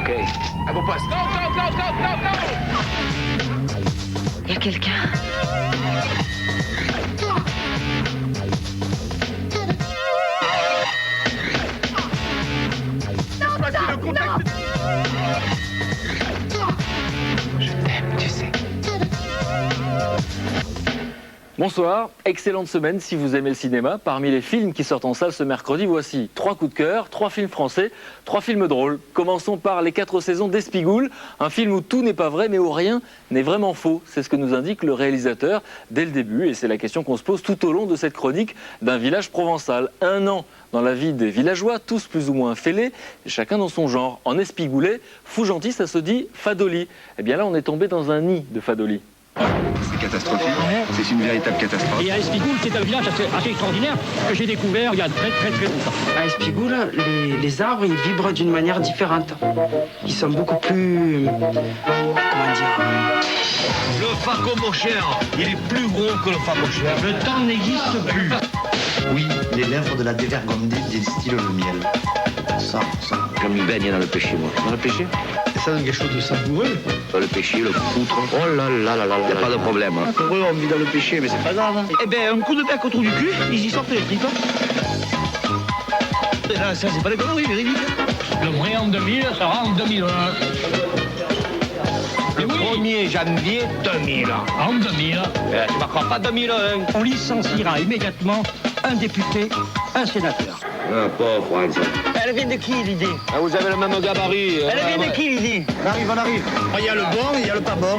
Ok. À vos postes. Il y a quelqu'un. Je t'aime, tu sais. Bonsoir, excellente semaine si vous aimez le cinéma. Parmi les films qui sortent en salle ce mercredi, voici 3 coups de cœur, 3 films français, 3 films drôles. Commençons par Les 4 saisons d'Espigoule, un film où tout n'est pas vrai mais où rien n'est vraiment faux. C'est ce que nous indique le réalisateur dès le début et c'est la question qu'on se pose tout au long de cette chronique d'un village provençal. 1 an dans la vie des villageois, tous plus ou moins fêlés, chacun dans son genre. En espigoulet, fou gentil, ça se dit fadoli. Eh bien là, on est tombé dans un nid de fadoli. C'est catastrophique, c'est une véritable catastrophe. Et à Espigoule, c'est un village assez extraordinaire que j'ai découvert il y a très longtemps. À Espigoule, les arbres, ils vibrent d'une manière différente. Ils sont beaucoup plus... comment dire... Le fagot, mon cher, il est plus gros que le fagot cher. Le temps n'existe plus. Oui, les lèvres de la dévergondée distillent le miel. Ça. Je m'y baigne dans le péché, moi. Dans le péché? Ça donne quelque chose de savoureux. Dans le péché, le foutre. Oh là là là là, y a pas de problème. Hein. Heureux, on vit dans le péché, mais c'est pas grave. Hein. Eh ben, un coup de bec au trou du cul, ils y sortent les tripes. Là, ça, c'est pas des conneries, véridiques. Le vrai en 2000 sera en 2001. Le 1er janvier 2000. En 2000, Tu m'en crois pas 2001. on licenciera immédiatement un député, un sénateur. Ah, pauvre, Hans. Elle vient de qui, l'idée? Ah, vous avez le même gabarit. Elle vient de qui, l'idée? On arrive. Il y a le bon, il y a le pas bon.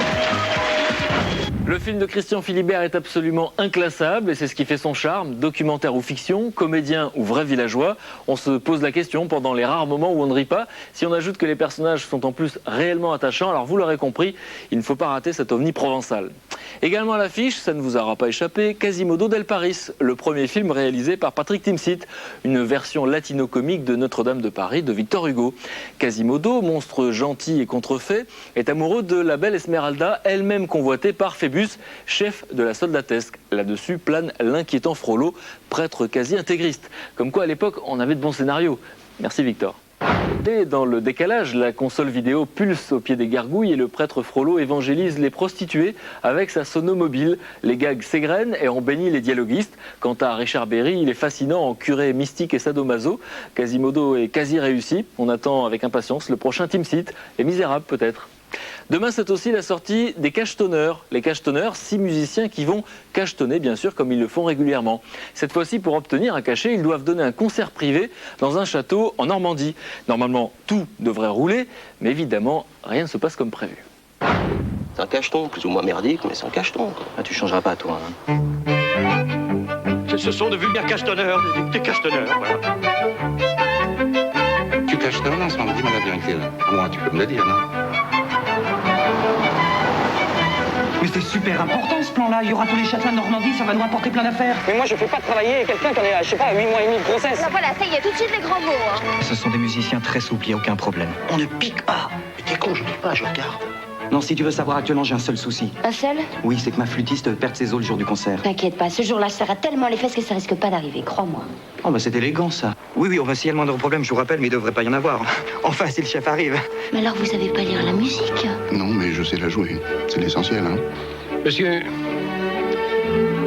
Le film de Christian Philibert est absolument inclassable et c'est ce qui fait son charme. Documentaire ou fiction, comédien ou vrai villageois, on se pose la question pendant les rares moments où on ne rit pas. Si on ajoute que les personnages sont en plus réellement attachants, alors vous l'aurez compris, il ne faut pas rater cet ovni provençal. Également à l'affiche, ça ne vous aura pas échappé, Quasimodo del Paris, le premier film réalisé par Patrick Timsit, une version latino-comique de Notre-Dame de Paris de Victor Hugo. Quasimodo, monstre gentil et contrefait, est amoureux de la belle Esmeralda, elle-même convoitée par Phébus, chef de la soldatesque. Là-dessus plane l'inquiétant Frollo, prêtre quasi intégriste. Comme quoi à l'époque, on avait de bons scénarios. Merci Victor. Et dans le décalage, la console vidéo pulse au pied des gargouilles et le prêtre Frollo évangélise les prostituées avec sa sonomobile. Les gags s'égrènent et on bénit les dialoguistes. Quant à Richard Berry, il est fascinant en curé mystique et sadomaso. Quasimodo est quasi réussi. On attend avec impatience le prochain Timsit, Les Misérables peut-être. Demain, c'est aussi la sortie des cachetonneurs. Les cachetonneurs, 6 musiciens qui vont cachetonner, bien sûr, comme ils le font régulièrement. Cette fois-ci, pour obtenir un cachet, ils doivent donner un concert privé dans un château en Normandie. Normalement, tout devrait rouler, mais évidemment, rien ne se passe comme prévu. C'est un cacheton, plus ou moins merdique, mais c'est un cacheton. Ah, tu changeras pas, toi. Hein. Ce sont de vulgaires cachetonneurs, des cachetonneurs, voilà. Tu cachetonnes ensemble, dis-moi la vérité là. Moi, tu peux me le dire, non? Mais c'est super important, ce plan-là. Il y aura tous les châtelains de Normandie, ça va nous rapporter plein d'affaires. Mais moi, je fais pas travailler quelqu'un qui en est, je sais pas, 8 mois et demi de grossesse. Là, voilà, ça y est, tout de suite les grands mots. Hein. Ce sont des musiciens très souples, y a aucun problème. On ne pique pas. Mais t'es con, je pique pas, je regarde. Non, si tu veux savoir, actuellement, j'ai un seul souci. Un seul? Oui, c'est que ma flûtiste perd ses os le jour du concert. T'inquiète pas, ce jour-là, je serrai tellement les fesses que ça risque pas d'arriver, crois-moi. Oh, bah c'est élégant, ça. Oui, on va s'il y a le moindre problème, je vous rappelle, mais il devrait pas y en avoir. Enfin, si le chef arrive. Mais alors, vous savez pas lire la musique? Non, mais je sais la jouer. C'est l'essentiel, hein. Monsieur,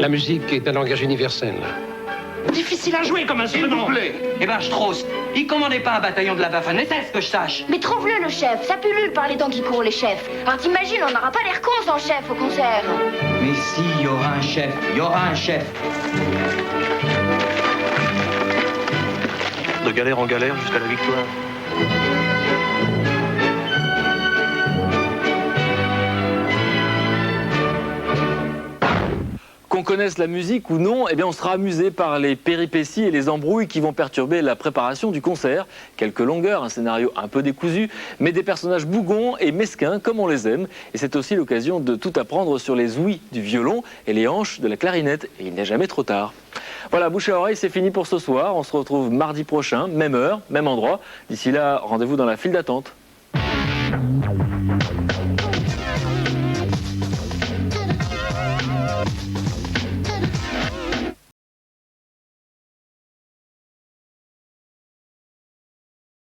la musique est un langage universel. Difficile à jouer comme instrument. Eh ben, Strauss, il commandait pas un bataillon de la Waffen, est-ce que je sache? Mais trouve-le, le chef. Ça pullule par les temps qui courent, les chefs. Alors t'imagines, on n'aura pas l'air con sans chef au concert. Mais si, il y aura un chef, il y aura un chef. De galère en galère jusqu'à la victoire. Qu'on connaisse la musique ou non, eh bien on sera amusé par les péripéties et les embrouilles qui vont perturber la préparation du concert. Quelques longueurs, un scénario un peu décousu, mais des personnages bougons et mesquins comme on les aime. Et c'est aussi l'occasion de tout apprendre sur les ouïes du violon et les hanches de la clarinette. Et il n'est jamais trop tard. Voilà, bouche à oreille, c'est fini pour ce soir. On se retrouve mardi prochain, même heure, même endroit. D'ici là, rendez-vous dans la file d'attente.